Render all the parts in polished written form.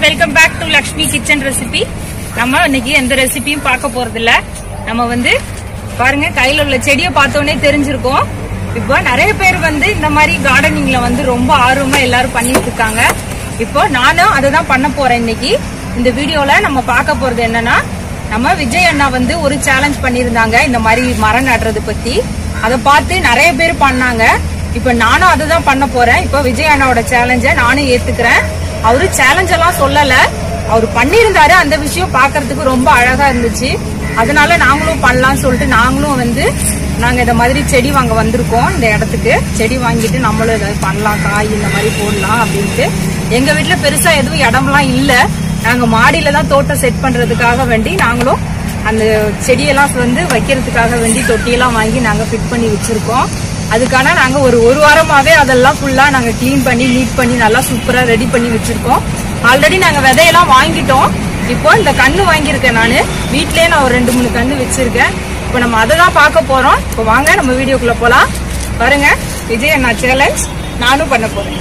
Welcome back to Lakshmi kitchen recipe. நம்ம இன்னைக்கு எந்த ரெசிபியும் பார்க்க போறது இல்ல. நம்ம வந்து பாருங்க, கையில உள்ள செடியை பார்த்தோன்னே தெரிஞ்சிருக்கோம். இப்போ நிறைய பேர் வந்து இந்த மாதிரி கார்டனிங்ல வந்து ரொம்ப ஆர்வமா எல்லாரும் பண்ணிட்டு இருக்காங்க. இப்போ நானும் அதை தான் பண்ண போறேன். இன்னைக்கு இந்த வீடியோல நம்ம பார்க்க போறது என்னன்னா, நம்ம விஜய் அண்ணா வந்து ஒரு சேலஞ்ச் பண்ணியிருந்தாங்க இந்த மாதிரி மரம் நடுறது பத்தி. அதை பார்த்து நிறைய பேர் பண்ணாங்க. இப்ப நானும் அதை தான் பண்ண போறேன். இப்போ விஜய் அண்ணாவோட சேலஞ்ச நானும் ஏத்துக்கிறேன். அவரு சேலஞ்ச் எல்லாம் சொல்லல, அவரு பண்ணியிருந்தாரு. அந்த விஷயம் பாக்குறதுக்கு ரொம்ப அழகா இருந்துச்சு. அதனால நாங்களும் பண்ணலாம்னு சொல்லிட்டு நாங்க இந்த மாதிரி செடி வாங்க வந்திருக்கோம். இந்த இடத்துக்கு செடி வாங்கிட்டு நம்மளும் ஏதாவது பண்ணலாம், காய் இந்த மாதிரி போடலாம் அப்படின்ட்டு. எங்க வீட்டுல பெருசா எதுவும் இடம்லாம் இல்ல. நாங்க மாடியில தான் தோட்டம் செட் பண்றதுக்காக வேண்டி நாங்களும் அந்த செடியெல்லாம் வந்து வைக்கிறதுக்காக வேண்டி தொட்டியெல்லாம் வாங்கி நாங்க ஃபிட் பண்ணி வச்சிருக்கோம். அதுக்கான நாங்க ஒரு வாரமாவே அதெல்லாம் ஃபுல்லா நாங்க கிளீன் பண்ணி நீட் பண்ணி நல்லா சூப்பரா ரெடி பண்ணி வச்சிருக்கோம். ஆல்ரெடி நாங்க விதையெல்லாம் வாங்கிட்டோம். இப்போ இந்த கண்ணு வாங்கியிருக்கேன் நானு. வீட்லயே நான் ஒரு 2-3 கண்ணு வச்சிருக்கேன். இப்போ நம்ம அதை தான் பார்க்க போறோம். இப்போ வாங்க நம்ம வீடியோக்குள்ள போலாம். பாருங்க, விஜய் அண்ணா சேலஞ்ச் நானும் பண்ண போறேன்.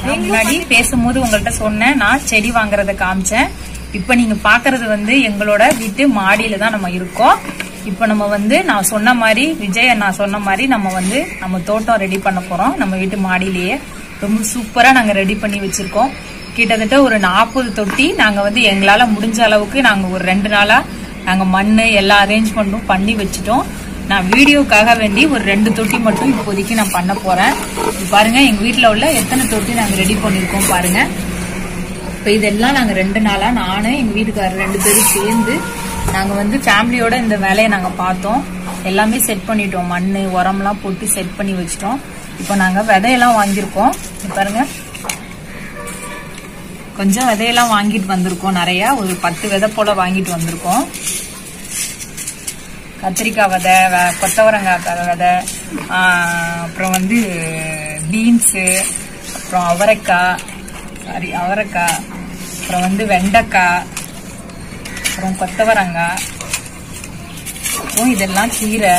முன்னாடி பேசும்போது உங்கள்கிட்ட சொன்னேன், நான் செடி வாங்குறத காமிச்சேன். இப்ப நீங்க பாக்குறது வந்து எங்களோட வீட்டு மாடியில தான் நம்ம இருக்கோம். இப்ப நம்ம வந்து நான் சொன்ன மாதிரி, விஜய் நான் சொன்ன மாதிரி நம்ம தோட்டம் ரெடி பண்ண போறோம். நம்ம வீட்டு மாடியிலேயே ரொம்ப சூப்பரா நாங்க ரெடி பண்ணி வச்சிருக்கோம். கிட்டத்தட்ட ஒரு 40 தொட்டி நாங்க வந்து எங்களால முடிஞ்ச அளவுக்கு நாங்க ஒரு 2 நாளா நாங்க மண்ணு எல்லா அரேஞ்ச்மெண்ட்டும் பண்ணி வச்சுட்டோம். நான் வீடியோக்காக வேண்டி ஒரு 2 தொட்டி மட்டும் இப்போதைக்கு நான் பண்ண போறேன். பாருங்க, எங்க வீட்டுல உள்ள எத்தனை தொட்டி நாங்க ரெடி பண்ணிருக்கோம் பாருங்க. இப்ப இதெல்லாம் நாங்க 2 நாளா நானு எங்க வீட்டுக்காரர் 2 பேரும் சேர்ந்து நாங்க வந்து ஃபேமிலியோட இந்த வேலையை நாங்க பார்த்தோம். எல்லாமே செட் பண்ணிட்டோம். மண்ணு உரம்லாம் போட்டு செட் பண்ணி வச்சிட்டோம். இப்போ நாங்க விதையெல்லாம் வாங்கியிருக்கோம். பாருங்க, கொஞ்சம் விதையெல்லாம் வாங்கிட்டு வந்திருக்கோம். நிறைய ஒரு 10 விதை போல வாங்கிட்டு வந்திருக்கோம். கத்திரிக்காய் விதை, கொத்தவரங்காய் விதை, அப்புறம் வந்து பீன்ஸு, அப்புறம் அவரைக்காய், அப்புறம் வந்து வெண்டைக்காய், அப்புறம் கொத்தவரங்காய், அப்புறம் இதெல்லாம் கீரை,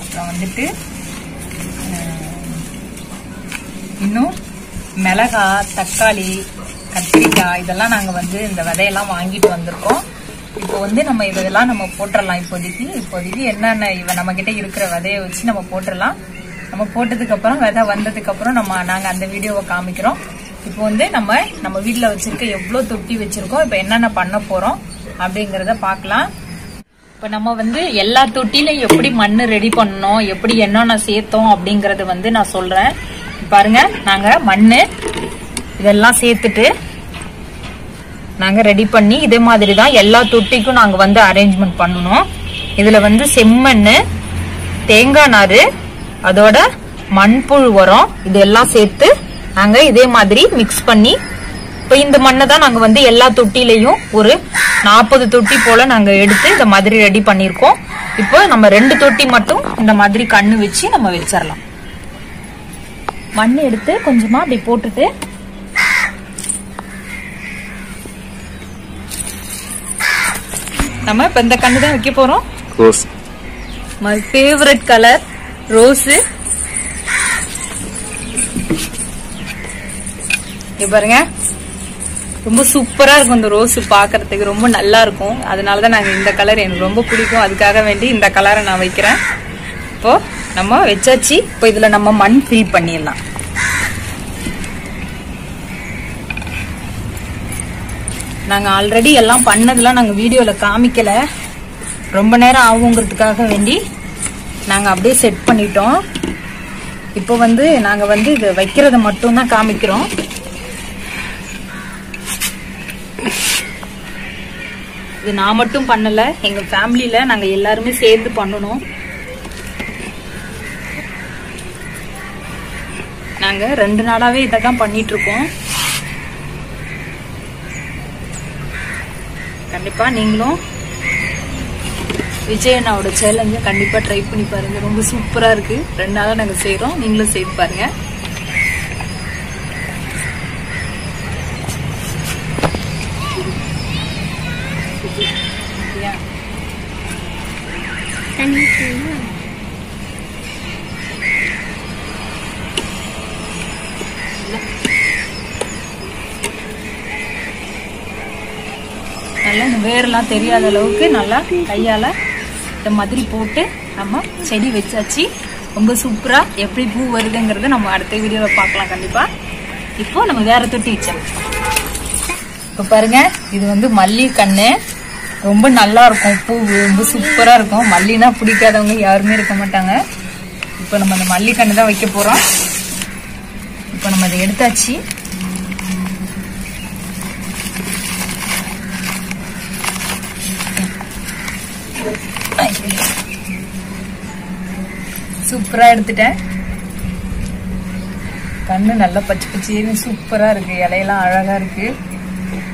அப்புறம் வந்துட்டு இன்னும் மிளகாய், தக்காளி, கத்திரிக்காய், இதெல்லாம் நாங்க வந்து இந்த விதையெல்லாம் வாங்கிட்டு வந்திருக்கோம். இப்போ வந்து நம்ம இதெல்லாம் நம்ம போட்டுடலாம். இப்போதைக்கு என்னென்ன நம்ம கிட்ட இருக்கிற விதைய வச்சு நம்ம போட்டுடலாம். நம்ம போட்டதுக்கு அப்புறம் விதை வந்ததுக்கு அப்புறம் நாங்க அந்த வீடியோவை காமிக்கிறோம். இப்போ வந்து நம்ம வீட்டுல வச்சிருக்க எவ்வளவு தொட்டி வச்சிருக்கோம், இப்ப என்னென்ன பண்ண போறோம் அப்படிங்கறத பாக்கலாம். இப்ப நம்ம வந்து எல்லா தொட்டிலையும் எப்படி மண்ணு ரெடி பண்ணணும், எப்படி என்னென்ன சேர்த்தோம் அப்படிங்கறது வந்து நான் சொல்றேன். பாருங்க, நாங்க மண்ணு இதெல்லாம் சேர்த்துட்டு நாங்க ரெடி பண்ணி இதே மாதிரி தான் எல்லா தொட்டிக்கும் நாங்க வந்து அரேஞ்ச்மெண்ட் பண்ணணும். இதுல வந்து செம்மண்ணு, தேங்காய் நாறு, அதோட மண்புழு உரம் இதெல்லாம் சேர்த்து நாங்க இதே மாதிரி மிக்ஸ் பண்ணி, இப்ப இந்த மண்ணை தான் நாங்க வந்து எல்லா தொட்டிலையும் ஒரு 40 தொட்டி போல நாங்க எடுத்து இந்த மாதிரி ரெடி பண்ணிருக்கோம். இப்போ நம்ம 2 தொட்டி மட்டும் இந்த மாதிரி கண்ணு வச்சு நம்ம வச்சிடலாம். மண்ணு எடுத்து கொஞ்சமா அப்படி போட்டுட்டு நம்ம இப்ப இந்த கண்ணு தான் வைக்க போறோம். Rose, my favourite colour rose. பாருங்க, ரொம்ப சூப்பரா இருக்கும் இந்த ரோஸ், பாக்குறதுக்கு ரொம்ப நல்லா இருக்கும். அதனாலதான் நாங்க இந்த கலர் எனக்கு ரொம்ப பிடிக்கும். அதுக்காக வேண்டி இந்த கலரை நான் வைக்கிறேன். இப்போ நம்ம வச்சாச்சு. இப்போ இதுல நம்ம மண் ஃபில் பண்ணிடலாம். நாங்க ஆல்ரெடி எல்லாம் பண்ணதெல்லாம் நாங்க வீடியோல காமிக்கல, ரொம்ப நேரம் ஆகுங்கிறதுக்காக வேண்டி நாங்க அப்படியே செட் பண்ணிட்டோம். இப்போ வந்து நாங்க வந்து இது வைக்கிறத மட்டும் தான் காமிக்கிறோம். இது நான் மட்டும் பண்ணல, எங்க ஃபேமிலியில நாங்க எல்லாருமே சேர்ந்து பண்ணணும். நாங்க 2 நாளாவே இதான் பண்ணிட்டு இருக்கோம். கண்டிப்பா நீங்களும் விஜய் அண்ணாவோட சேலஞ்ச கண்டிப்பா ட்ரை பண்ணி பாருங்க. ரொம்ப சூப்பரா இருக்கு. 2 நாளா நாங்க செய்யறோம், நீங்களும் செய்து பாருங்க. நல்லா இந்த வேரெல்லாம் தெரியாத அளவுக்கு நல்லா கையால இந்த மாதிரி போட்டு நம்ம செடி வச்சாச்சு. ரொம்ப சூப்பரா எப்படி பூ வருதுங்கிறத நம்ம அடுத்த வீடியோல பார்க்கலாம் கண்டிப்பா. இப்போ நம்ம வேற தொட்டி வச்சிடலாம். இப்போ பாருங்க, இது வந்து மல்லி கண்ணு. ரொம்ப நல்லா இருக்கும், பூ ரொம்ப சூப்பரா இருக்கும். மல்லினா பிடிக்காதவங்க யாருமே இருக்க மாட்டாங்க. இப்போ நம்ம அந்த மல்லி கண்ணு தான் வைக்க போறோம். இப்போ நம்ம அதை எடுத்தாச்சு. சூப்பரா எடுத்துட்டேன். கண்ணு நல்லா பச்சை பச்சைன்னு சூப்பரா இருக்கு, இலையெல்லாம் அழகா இருக்கு.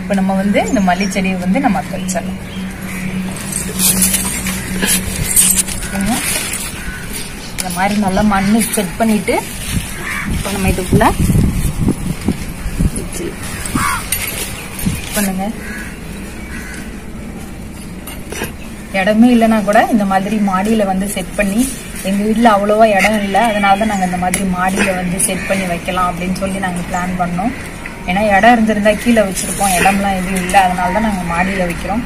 இப்ப நம்ம வந்து இந்த மல்லி செடியை வந்து நம்ம வச்சிடலாம். இந்த மாதிரி நல்லா மண்ணு செட் பண்ணிட்டு இப்போ நம்ம இதுக்குள்ள பண்ணுங்க. இடமே இல்லைன்னா கூட இந்த மாதிரி மாடியில வந்து செட் பண்ணி, எங்க வீட்டுல அவ்வளவா இடம் இல்லை, அதனாலதான் நாங்க இந்த மாதிரி மாடியில வந்து செட் பண்ணி வைக்கலாம் அப்படின்னு சொல்லி நாங்க பிளான் பண்ணோம். ஏன்னா இடம் இருந்திருந்தா கீழே வச்சிருப்போம், இடம்லாம் எதுவும் இல்லை, அதனாலதான் நாங்க மாடியில வைக்கிறோம்.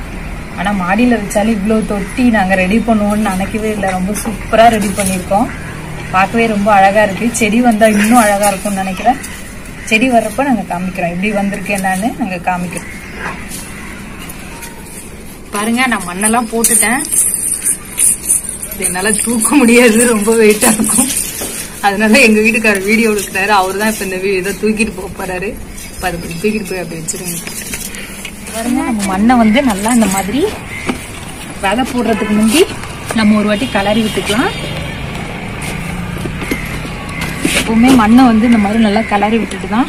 ஆனா மாடியில வச்சாலும் இவ்வளவு தொட்டி நாங்க ரெடி பண்ணுவோம்னு நினைக்கவே இல்லை. ரொம்ப சூப்பரா ரெடி பண்ணிருக்கோம். பார்க்கவே ரொம்ப அழகா இருக்கு. செடி வந்தா இன்னும் அழகா இருக்கும்னு நினைக்கிறேன். செடி வர்றப்ப நாங்க காமிக்கிறோம் எப்படி வந்திருக்கு என்னன்னு நாங்க காமிக்கிறோம். பாருங்க, நான் மண்ணெல்லாம் போட்டுட்டேன். என்னால தூக்க முடியாது, ரொம்ப வெயிட்டா இருக்கும். அதனால எங்க வீட்டுக்காரர் வீடியோ எடுக்கிறாரு. அவரு தான் இப்ப இந்த இதை தூக்கிட்டு போறாரு. இப்ப அதை தூக்கிட்டு போய் அப்படி வச்சிருங்க. பாருங்க, நம்ம மண்ணை வந்து நல்லா இந்த மாதிரி விதை போடுறதுக்கு முந்தி நம்ம ஒரு வாட்டி கலரி விட்டுக்கலாம். எப்பவுமே மண்ணை வந்து இந்த மாதிரி நல்லா கிளறி விட்டுட்டு தான்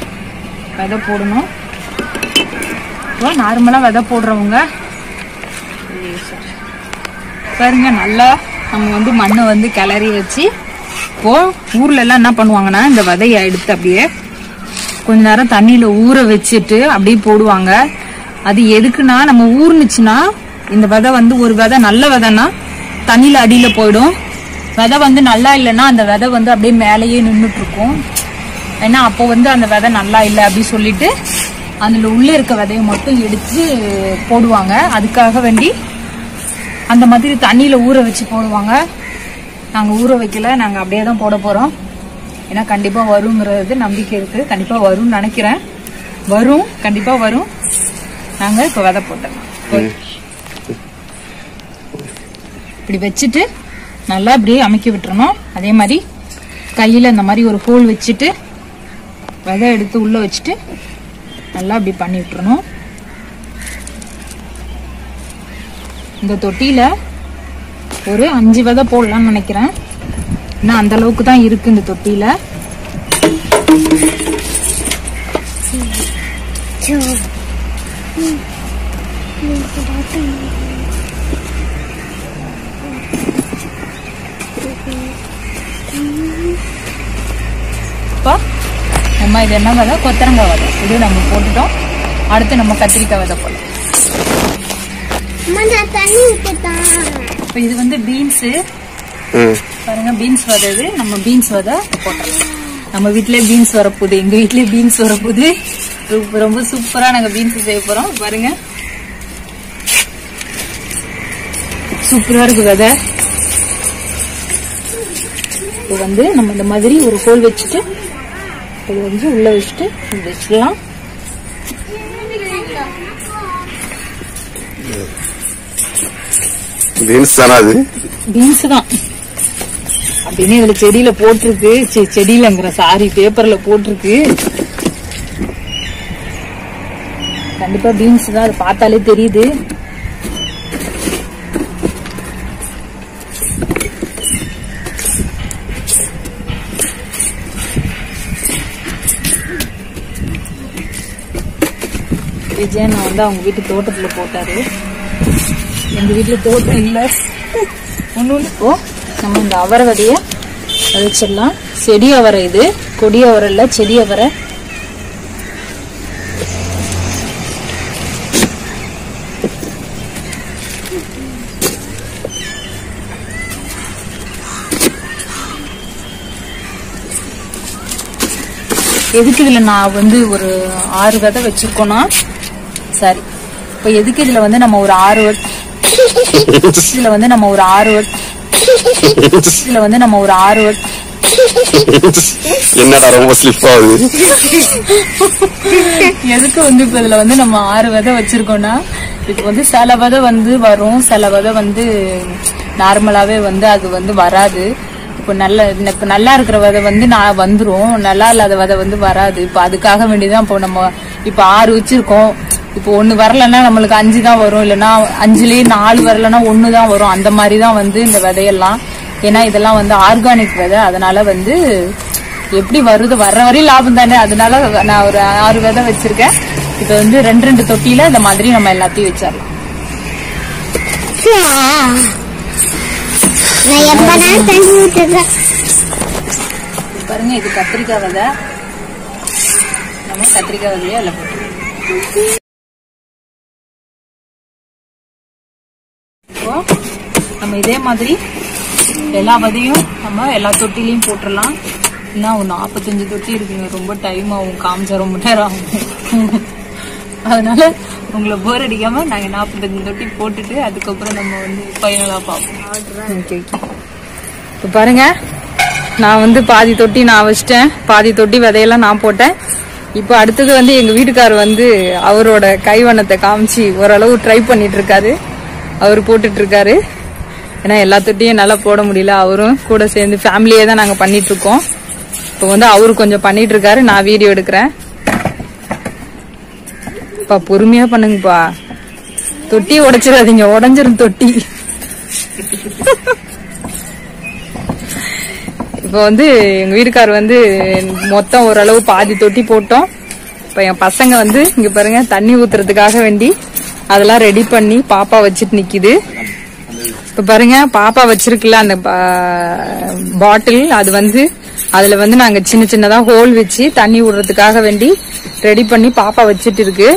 விதை போடணும். இப்போ நார்மலா விதை போடுறவங்க பாருங்க, நல்லா நம்ம வந்து மண்ணை வந்து கிளறி வச்சு, இப்போ ஊர்ல எல்லாம் என்ன பண்ணுவாங்கன்னா இந்த விதையை எடுத்து அப்படியே கொஞ்ச நேரம் தண்ணியில ஊற வச்சுட்டு அப்படியே போடுவாங்க. அது எதுக்குன்னா, நம்ம ஊர்னுச்சுன்னா இந்த விதை வந்து ஒரு விதை நல்ல விதைன்னா தண்ணியில அடியில போயிடும். விதை வந்து நல்லா இல்லைன்னா அந்த விதை வந்து அப்படியே மேலேயே நின்றுட்டு இருக்கும். ஏன்னா அப்போ வந்து அந்த விதை நல்லா இல்லை அப்படின்னு சொல்லிட்டு அதுல உள்ள இருக்க விதையை மட்டும் எடுத்து போடுவாங்க. அதுக்காக வேண்டி அந்த மாதிரி தண்ணியில ஊற வச்சு போடுவாங்க. நாங்க ஊற வைக்கல, நாங்க அப்படியே தான் போட போறோம். ஏன்னா கண்டிப்பா வருங்கிறது நம்பிக்கை இருக்கு. கண்டிப்பா வரும்னு நினைக்கிறேன். வரும், கண்டிப்பா வரும். நாங்க இப்ப விதை போட்டோம். இப்படி வச்சுட்டு நல்லா அப்படியே அமைக்க விட்டுறணும். அதே மாதிரி கையில இந்த மாதிரி ஒரு ஹோல் வச்சுட்டு விதை எடுத்து உள்ள வச்சுட்டு நல்லா அப்படி பண்ணி விட்டுறணும். இந்த தொட்டியில ஒரு 5 விதை போடலாம்னு நினைக்கிறேன். இன்னும் அந்த அளவுக்கு தான் இருக்கு இந்த தொட்டியில. இப்போ நம்ம இது என்ன விதை? கொத்தரங்காய் விதை. இது நம்ம போட்டுட்டோம். அடுத்து நம்ம கத்திரிக்காய் விதை போடலாம். இப்போ இது வந்து பீன்ஸ். பாருங்க, பீன்ஸ் விதை. இது நம்ம பீன்ஸ் விதை போட்டோம். நம்ம வீட்லயே பீன்ஸ் வரப்போகுது, எங்க வீட்லயே பீன்ஸ் வரப்போகுது. ரொம்ப சூப்பரா நாங்க பீன்ஸ் செய்ய போறோம். பாருங்க, சூப்பரா இருக்கு விதை. இப்போ வந்து நம்ம இந்த மாதிரி ஒரு ஹோல் வச்சுட்டு இது வந்து உள்ள வச்சுட்டு வச்சுக்கலாம். பீன்ஸ் தானா? அது பீன்ஸ் தான் அப்படின்னு இதுல செடியில போட்டிருக்கு. செடியிலங்கிற சாரி, பேப்பர்ல போட்டிருக்கு. கண்டிப்பா பீன்ஸ் தான், அது பார்த்தாலே தெரியுது. விஜயன் வந்து அவங்க வீட்டு தோட்டத்துல போட்டாரு. எங்க வீட்டுல தோட்டம் இல்ல. ஒண்ணு நம்ம இந்த அவரை விதைய விதைச்சிடலாம். செடி அவரை, இது கொடி அவரை இல்ல, செடி அவரை. எதுக்கு இதுல நான் வந்து ஒரு 6 விதை வச்சிருக்கோம்னா, சரி இப்ப எதுக்கு இதுல வந்து நம்ம ஒரு 6 இதுல வந்து நம்ம ஒரு 6 இதுல வந்து நம்ம ஒரு 6 என்னடா ரொம்ப ஸ்லிப் ஆகுது. எதுக்கு வந்து இப்ப இதுல வந்து நம்ம 6 விதை வச்சிருக்கோம்னா, இப்ப வந்து சில விதை வந்து வரும், சில விதை வந்து நார்மலாவே வந்து அது வந்து வராது. இப்ப நல்லா இருக்கிற விதை வந்து நான் வந்துரும், நல்லா இல்லாத விதை வந்து வராது. இப்ப அதுக்காக வேண்டிதான் இப்போ நம்ம இப்ப 6 வச்சிருக்கோம். இப்போ 1 வரலன்னா நம்மளுக்கு 5 தான் வரும், இல்லைன்னா 5லயே 4 வரலன்னா 1 தான் வரும். அந்த மாதிரிதான் வந்து இந்த விதையெல்லாம். ஏன்னா இதெல்லாம் வந்து ஆர்கானிக் விதை, அதனால வந்து எப்படி வருது வர்ற வரையும் லாபம் தானே. அதனால நான் ஒரு 6 விதை வச்சிருக்கேன். இப்ப வந்து 2 தொட்டியில இந்த மாதிரி நம்ம எல்லாத்தையும் வச்சிடலாம். பாருங்க, இது கத்திரிக்காய் விதை. நம்ம கத்திரிக்காய் விதையா இல்ல போட்டு நம்ம இதே மாதிரி எல்லா விதையும் நம்ம எல்லா தொட்டிலையும் போட்டுடலாம். இல்லைன்னா ஒரு 45 தொட்டி இருக்குங்க, ரொம்ப டைம் ஆகும், காமிச்சா ரொம்ப நேரம் ஆகும். அதனால உங்களை போர் அடிக்காம நாங்க 45 தொட்டி போட்டுட்டு அதுக்கப்புறம் நம்ம வந்து ஃபைனலா பார்ப்போம். இப்ப பாருங்க, நான் வந்து பாதி தொட்டி நான் வச்சிட்டேன், பாதி தொட்டி விதையெல்லாம் நான் போட்டேன். இப்போ அடுத்தது வந்து எங்க வீட்டுக்காரர் வந்து அவரோட கைவண்ணத்தை காமிச்சு ஓரளவு ட்ரை பண்ணிட்டு இருக்காரு. அவரு போட்டுட்டு இருக்காரு. ஏன்னா எல்லா தொட்டியும் நல்லா போட முடியல, அவரும் கூட சேர்ந்து ஃபேமிலியே தான் நாங்க பண்ணிட்டு இருக்கோம். இப்போ வந்து அவரு கொஞ்சம் பண்ணிட்டு இருக்காரு, நான் வீடியோ எடுக்கிறேன். பொறுமையா பண்ணுங்கப்பா, தொட்டி உடைச்சிடாதீங்க, உடைஞ்சிரும் தொட்டி. இப்ப வந்து எங்க வீட்டுக்காரர் வந்து மொத்தம் ஓரளவு பாதி தொட்டி போட்டோம். இப்ப என் பசங்க வந்து இங்க பாருங்க தண்ணி ஊத்துறதுக்காக வேண்டி அதெல்லாம் ரெடி பண்ணி பாப்பா வச்சிட்டு நிக்குது. இப்ப பாருங்க, பாப்பா வச்சிருக்கல அந்த பாட்டில், அது வந்து அதுல வந்து நாங்க சின்ன சின்னதா ஹோல் வச்சு தண்ணி விடுறதுக்காக வேண்டி ரெடி பண்ணி பாப்பா வச்சிட்டு இருக்கு.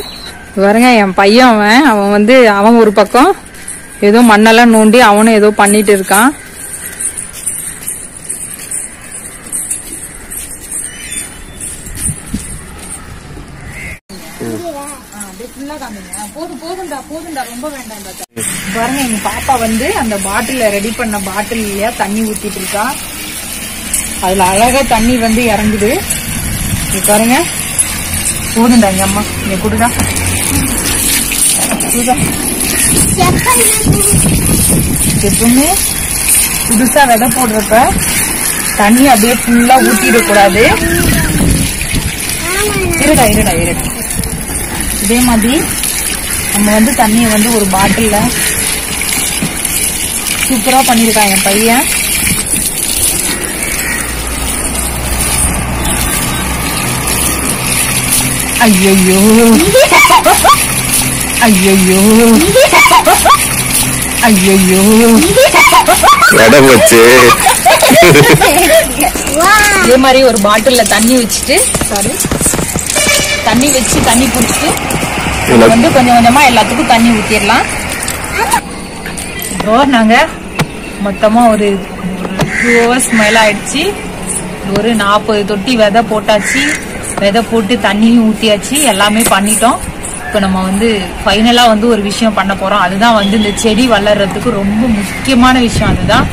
பாருங்க, என் பையன் அவன் வந்து அவன் ஒரு பக்கம் ஏதோ மண்ணெல்லாம் நோண்டி அவனும் ஏதோ பண்ணிட்டு இருக்கான். பாருங்க, எங்க பாப்பா வந்து அந்த பாட்டில ரெடி பண்ண பாட்டில்லையா தண்ணி ஊத்திட்டு இருக்கா. அதுல அழகா தண்ணி வந்து இறங்குது. பாருங்க, போதுண்டா எங்க அம்மா, இங்க குடுடா. எப்பவுமே புதுசா விதை போடுறப்ப தண்ணி அப்படியே ஃபுல்லா ஊத்திடக்கூடாது. இருடா. இதே மாதிரி நம்ம வந்து தண்ணியை வந்து ஒரு பாட்டில்ல சூப்பரா பண்ணிருக்கான் என் பையன். ஐயோ இதே மாதிரி ஒரு பாட்டில்ல தண்ணி வச்சுட்டு தண்ணி குடிச்சிட்டு வந்து கொஞ்சம் கொஞ்சமா எல்லாத்துக்கும் தண்ணி ஊத்திடலாம். இப்போ நாங்க மொத்தமா ஒரு 2 hours மேல ஆயிடுச்சு. ஒரு 40 தொட்டி விதை போட்டாச்சு, விதை போட்டு தண்ணியும் ஊத்தியாச்சு, எல்லாமே பண்ணிட்டோம். இப்ப நம்ம வந்து ஃபைனலா வந்து ஒரு விஷயம் பண்ண போறோம். அதுதான் வந்து இந்த செடி வளர்றதுக்கு ரொம்ப முக்கியமான விஷயம். அதுதான்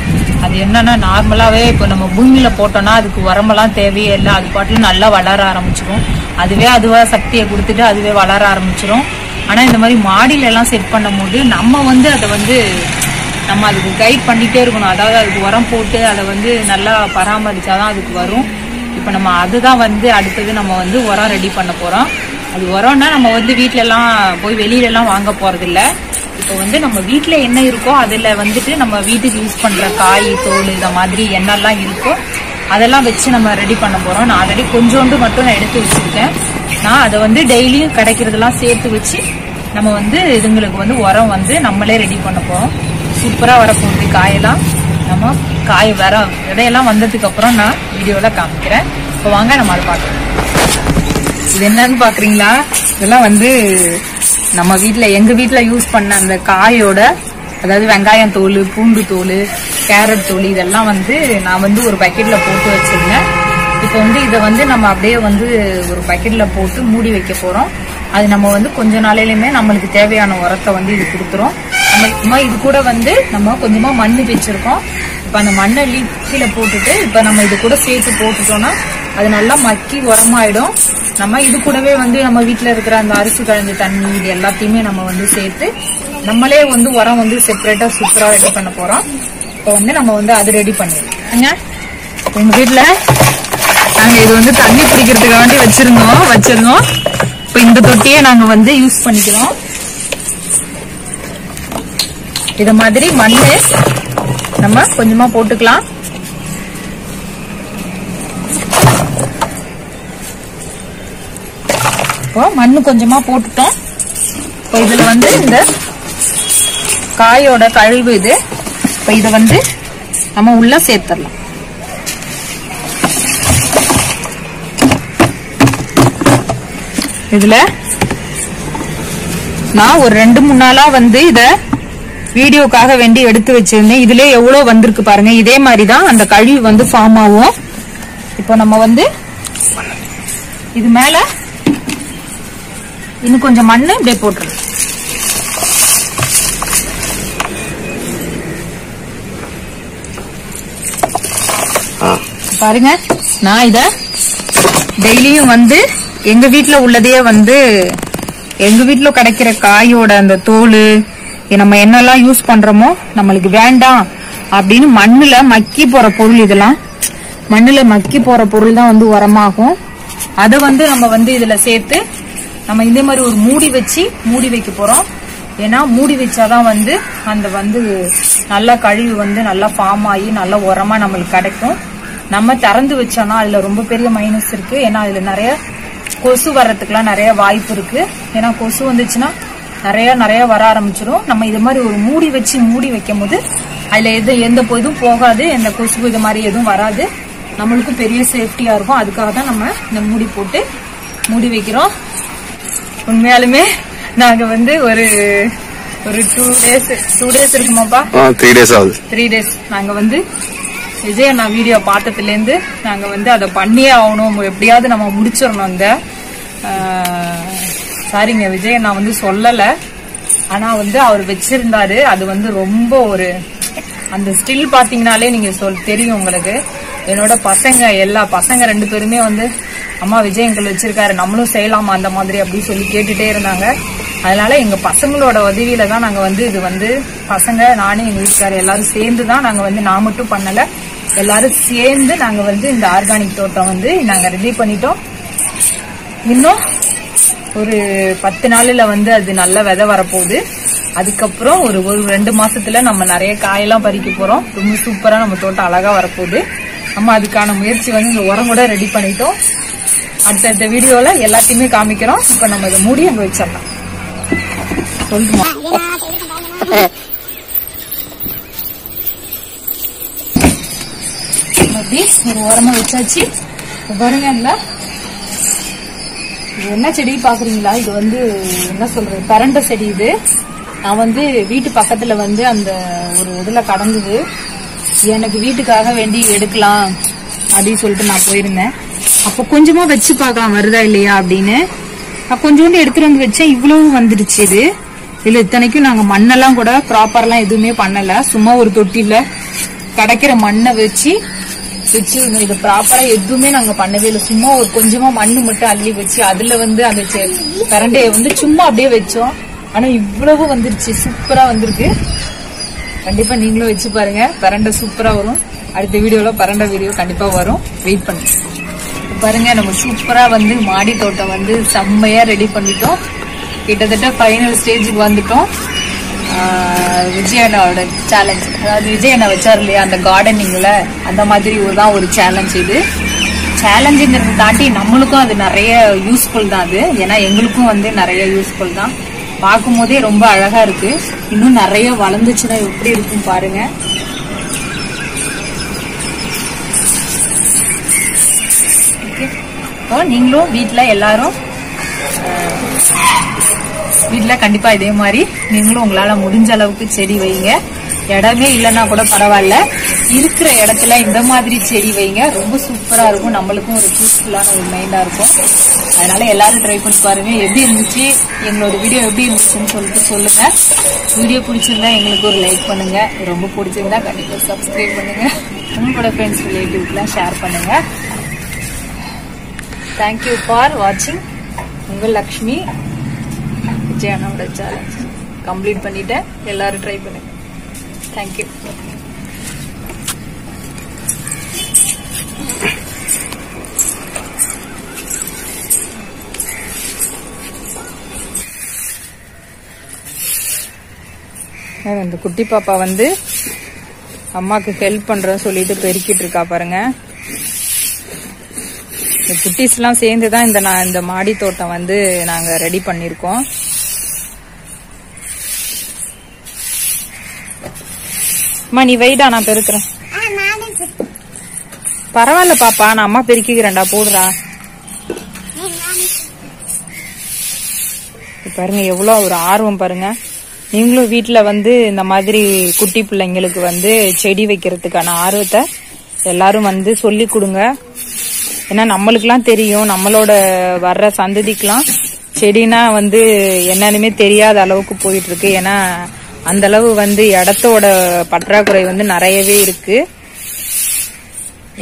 அது என்னன்னா, நார்மலாவே இப்ப நம்ம பூமியில போட்டோம்னா அதுக்கு உரமெல்லாம் தேவையே இல்லை, அது பாட்டுல நல்லா வளர ஆரம்பிச்சிடும். அதுவா சக்தியை கொடுத்துட்டு அதுவே வளர ஆரம்பிச்சிடும். ஆனா இந்த மாதிரி மாடியில எல்லாம் செட் பண்ணும் போது நம்ம வந்து அதை வந்து நம்ம அதுக்கு கைட் பண்ணிட்டே இருக்கணும். அதாவது அதுக்கு உரம் போட்டு அதை வந்து நல்லா பராமரிச்சாதான் அதுக்கு வரும். இப்ப நம்ம அதுதான் வந்து அடுத்தது நம்ம வந்து உரம் ரெடி பண்ண போறோம். அது உரம்னா நம்ம வந்து வீட்டுல எல்லாம் போய் வெளியில எல்லாம் வாங்க போறது இல்ல. இப்ப வந்து நம்ம வீட்டுல என்ன இருக்கோ அதுல வந்துட்டு நம்ம வீட்டுக்கு யூஸ் பண்ற காய், தோல், இந்த மாதிரி என்னெல்லாம் இருக்கோ அதெல்லாம் வச்சு நம்ம ரெடி பண்ண போறோம். நான் ஆல்ரெடி கொஞ்சோண்டு மட்டும் நான் எடுத்து வச்சிருக்கேன். நான் அதை வந்து டெய்லியும் கிடைக்கிறதெல்லாம் சேர்த்து வச்சு நம்ம வந்து இதுங்களுக்கு வந்து உரம் வந்து நம்மளே ரெடி பண்ண போறோம். சூப்பரா வரப்போகுது காயெல்லாம். நம்ம காய் விதையெல்லாம் வந்ததுக்கு அப்புறம் நான் வீடியோல காமிக்கிறேன். இப்போ வாங்க நம்ம அதை பார்க்கலாம். இது என்னன்னு பாக்குறீங்களா? இதெல்லாம் வந்து நம்ம வீட்டுல எங்க வீட்டுல யூஸ் பண்ண அந்த காயோட, அதாவது வெங்காயம் தோல், பூண்டு தோல், கேரட் தோல், இதெல்லாம் வந்து நான் வந்து ஒரு பக்கெட்ல போட்டு வச்சிருந்தேன். இப்போ வந்து இதை வந்து நம்ம அப்படியே வந்து ஒரு பக்கெட்ல போட்டு மூடி வைக்க போறோம். அது நம்ம வந்து கொஞ்ச நாளையிலுமே நம்மளுக்கு தேவையான உரத்தை வந்து இது கொடுத்துரும். நம்ம இது கூட வந்து நம்ம கொஞ்சமா மண்ணு வச்சிருக்கோம். இப்ப அந்த மண்ணை கீழே போட்டுட்டு இப்ப நம்ம இது கூட சேர்த்து போட்டுட்டோம்னா அது நல்லா மக்கி உரமாயிடும். நம்ம இது கூடவே வந்து நம்ம வீட்டுல இருக்கிற அந்த அரிசி கழிஞ்ச தண்ணி இது எல்லாத்தையுமே நம்ம வந்து சேர்த்து நம்மளே வந்து உரம் வந்து செப்பரேட்டா சூப்பரா ரெடி பண்ண போறோம். இப்போ வந்து நம்ம வந்து அது ரெடி பண்ணிடுங்க. எங்க வீட்டுல நாங்க இது வந்து தண்ணி பிடிக்கிறதுக்காண்டி வச்சிருந்தோம். இப்ப இந்த தொட்டியை நாங்க வந்து யூஸ் பண்ணிக்கிறோம். இத மாதிரி மண்ணு நம்ம கொஞ்சமா போட்டுக்கலாம். இப்போ மண்ணு கொஞ்சமா போட்டுட்டோம். இப்போ இதுல வந்து இந்த காயோட கழிவு இது. இப்ப இத வந்து நம்ம உள்ள சேர்த்துடலாம். இதுல நான் ஒரு 2-3 நாளா வந்து இத வீடியோக்காக வேண்டி எடுத்து வச்சிருந்தேன். இதுல எவ்வளவு வந்திருக்கு பாருங்க. இதே மாதிரிதான் அந்த கழிவு வந்து ஃபார்ம் ஆகும். இப்போ நம்ம வந்து இது மேல இன்னும் கொஞ்சம் மண்ணு இப்படியே போட்டுருங்க. பாருங்க, நான் இத டெய்லியும் வந்து எங்க வீட்டுல உள்ளதையே வந்து எங்க வீட்டுல கிடைக்கிற காயோட அந்த தோல் நம்ம என்னெல்லாம் யூஸ் பண்றோமோ நம்மளுக்கு வேண்டாம் அப்படின்னு மண்ணுல மக்கி போற பொருள், இதெல்லாம் மண்ணுல மக்கி போற பொருள் தான் வந்து உரமாகும். அதை வந்து நம்ம வந்து இதுல சேர்த்து நம்ம இந்த மாதிரி ஒரு மூடி வைக்க போறோம். ஏன்னா மூடி வச்சாதான் வந்து அந்த வந்து நல்ல கழிவு வந்து நல்லா ஃபார்ம் ஆகி நல்ல உரமா நம்மளுக்கு கிடைக்கும். நம்ம திறந்து வச்சோம்னா அதுல ரொம்ப பெரிய மைனஸ் இருக்கு. ஏன்னா அதுல நிறைய கொசு வர்றதுக்குலாம் நிறைய வாய்ப்பு இருக்கு. ஏன்னா கொசு வந்துச்சுன்னா நிறைய வர ஆரம்பிச்சிடும். நம்ம இது மாதிரி ஒரு மூடி வைக்கும் போது அதுல எந்த இதுவும் போகாது, எந்த கொசு இது மாதிரி எதுவும் வராது. நம்மளுக்கும் பெரிய சேஃப்டியா இருக்கும். அதுக்காக தான் நம்ம இந்த மூடி போட்டு மூடி வைக்கிறோம். உண்மையாலுமே நாங்க வந்து ஒரு 2 டேஸ் இருக்குமாப்பா, 3 டேஸ் ஆகுது. 3 டேஸ் நாங்க வந்து விஜய் அண்ணா வீடியோ பார்த்ததுல இருந்து நாங்க வந்து அதை பண்ணியே ஆகணும், எப்படியாவது நம்ம முடிச்சிடணும். இந்த சாரிங்க விஜய் அண்ணா வந்து சொல்லல, ஆனா வந்து அவர் வச்சிருந்தாரு. அது வந்து ரொம்ப ஒரு அந்த ஸ்டில் பாத்தீங்கன்னாலே நீங்க தெரியும் உங்களுக்கு. என்னோட எல்லா பசங்க 2 பேருமே வந்து அம்மா விஜய் அங்கிள் வச்சிருக்காரு, நம்மளும் செய்யலாமா அந்த மாதிரி அப்படின்னு சொல்லி கேட்டுட்டே இருந்தாங்க. அதனால எங்க பசங்களோட உதவியில தான் நாங்க வந்து இது வந்து பசங்க, நானே எங்க வீட்டுக்காரர் எல்லாரும் சேர்ந்து தான் நாங்க வந்து, நான் மட்டும் பண்ணல, எல்லாரும் சேர்ந்து நாங்க வந்து இந்த ஆர்கானிக் தோட்டம் வந்து நாங்க ரெடி பண்ணிட்டோம். இன்னும் ஒரு 10 நாள்ல வந்து அது நல்ல விதை வரப்போகுது. அதுக்கப்புறம் ஒரு 2 மாசத்துல நம்ம நிறைய காயெல்லாம் பறிக்க போறோம். ரொம்ப சூப்பரா நம்ம தோட்டம் அழகா வரப்போகுது. நம்ம அதுக்கான முயற்சி வந்து இந்த உரம் கூட ரெடி பண்ணிட்டோம். அடுத்த வீடியோல எல்லாத்தையுமே காமிக்கிறோம். இப்ப நம்ம இதை மூடி அங்க வச்சிடலாம். சொல்லுமா ஒரு உரமா வச்சாச்சு. பாருங்க, என்ன செடி பாக்குறீங்களா? இது வந்து என்ன சொல்றது, பரண்டை செடி. இது நான் வந்து வீட்டு பக்கத்துல வந்து அந்த ஒரு இதுல கடந்தது, எனக்கு வீட்டுக்காக வேண்டி எடுக்கலாம் அப்படின்னு சொல்லிட்டு நான் போயிருந்தேன். அப்ப கொஞ்சமா வச்சு பார்க்கலாம் வருதா இல்லையா அப்படின்னு நான் கொஞ்சோண்டு எடுத்துட்டு வந்து வச்சேன். இவ்வளவு வந்துடுச்சு. இதுல இத்தனைக்கும் நாங்க மண்ணெல்லாம் கூட ப்ராப்பர்லாம் எதுவுமே பண்ணல. சும்மா ஒரு தொட்டில கிடைக்கிற மண்ணை வச்சு இது ப்ராப்பரா எதுவுமே நாங்க பண்ணவே இல்லை. சும்மா ஒரு கொஞ்சமா மண்ணு மட்டும் அள்ளி வச்சு அதுல வந்து அந்த பரண்டைய வந்து சும்மா அப்படியே வச்சோம். ஆனா இவ்வளவு வந்துருச்சு, சூப்பரா வந்திருக்கு. கண்டிப்பா நீங்களும் வச்சு பாருங்க, பரண்டை சூப்பரா வரும். அடுத்த வீடியோல பரண்டை வீடியோ கண்டிப்பா வரும், வெயிட் பண்ணுங்க. பாருங்க, நம்ம சூப்பரா வந்து மாடி தோட்டம் வந்து செம்மையா ரெடி பண்ணிட்டோம். கிட்டத்தட்ட ஃபைனல் ஸ்டேஜுக்கு வந்துட்டோம். விஜய் அண்ணாவோட சேலஞ்ச், அதாவது விஜய் அண்ணா வச்சார் இல்லையா அந்த கார்டனிங்ல, அந்த மாதிரி ஒரு சேலஞ்ச். இது சேலஞ்சுங்கிறத தாண்டி நம்மளுக்கும் அது நிறைய யூஸ்ஃபுல் தான். அது ஏன்னா எங்களுக்கும் வந்து நிறைய யூஸ்ஃபுல் தான். பார்க்கும் போதே ரொம்ப அழகா இருக்கு. இன்னும் நிறைய வளர்ந்துச்சுன்னா எப்படி இருக்கும் பாருங்க. நீங்களும் எல்லாரும் வீட்டுல கண்டிப்பா இதே மாதிரி நீங்களும் உங்களால முடிஞ்ச அளவுக்கு செடி வைங்க. இடமே இல்லைன்னா கூட பரவாயில்ல, இருக்கிற இடத்துல இந்த மாதிரி செடி வைங்க, ரொம்ப சூப்பரா இருக்கும். நம்மளுக்கும் ஒரு பீஸ்ஃபுல்லான ஒரு மைண்டா இருக்கும். அதனால எல்லாரும் ட்ரை பண்ணி பாருங்க. எப்படி இருந்துச்சு, எங்களோட வீடியோ எப்படி இருந்துச்சுன்னு சொல்லிட்டு சொல்லுங்க. வீடியோ பிடிச்சிருந்தா எங்களுக்கு ஒரு லைக் பண்ணுங்க, ரொம்ப பிடிச்சிருந்தா கண்டிப்பா சப்ஸ்கிரைப் பண்ணுங்க, உங்களோட ஃப்ரெண்ட்ஸ் ரிலேட்டிவ்க்குலாம் ஷேர் பண்ணுங்க. தேங்க்யூ ஃபார் வாட்சிங். உங்கள் லக்ஷ்மி விஜயானோட சேலஞ்ச் கம்ப்ளீட் பண்ணிட்டேன். எல்லாரும் ட்ரை பண்ணுங்க. தேங்க்யூ. இந்த குட்டி பாப்பா வந்து அம்மாக்கு ஹெல்ப் பண்றேன்னு சொல்லிட்டு பெருக்கிட்டு இருக்கா பாருங்க. இந்த குட்டீஸ் எல்லாம் சேர்ந்துதான் இந்த மாடி தோட்டம் வந்து நாங்க ரெடி பண்ணிருக்கோம். அம்மா நீ வைடா, நான் பெருக்கிறேன். பரவாயில்ல பாப்பா, நான் அம்மா பெருக்கிக்கிறேன்டா, போடுறா. பாருங்க எவ்வளவு ஒரு ஆர்வம் பாருங்க. நீங்களும் வீட்டுல வந்து இந்த மாதிரி குட்டி பிள்ளைங்களுக்கு வந்து செடி வைக்கிறதுக்கான ஆர்வத்தை எல்லாரும் வந்து சொல்லி கொடுங்க. ஏன்னா நம்மளுக்கெல்லாம் தெரியும், நம்மளோட வர்ற சந்ததிக்கெல்லாம் செடினா வந்து என்னன்னுமே தெரியாத அளவுக்கு போயிட்டு இருக்கு. ஏன்னா அந்த அளவு வந்து இடத்தோட பற்றாக்குறை வந்து நிறையவே இருக்கு.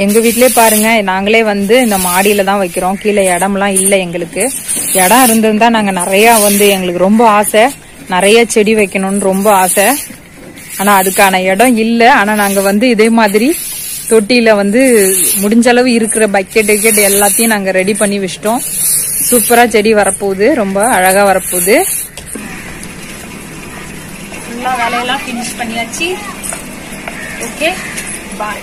எங்க வீட்லயே பாருங்க, நாங்களே வந்து இந்த மாடியில தான் வைக்கிறோம். கீழே இடம்லாம் இல்லை. எங்களுக்கு இடம் இருந்திருந்தா நாங்க நிறைய வந்து எங்களுக்கு ரொம்ப ஆசை, நிறைய செடி வைக்கணும்னு ரொம்ப ஆசை. ஆனா அதுக்கான இடம் இல்ல. ஆனா நாங்க வந்து இதே மாதிரி தொட்டியில வந்து முடிஞ்ச அளவு இருக்கிற பக்கெட் எல்லாத்தையும் நாங்க ரெடி பண்ணி வச்சிட்டோம். சூப்பரா செடி வரப்போகுது, ரொம்ப அழகா வரப்போகுது. ஃபுல்லா வேலையெல்லாம் ஃபினிஷ் பண்ணியாச்சு. ஓகே, பாய்.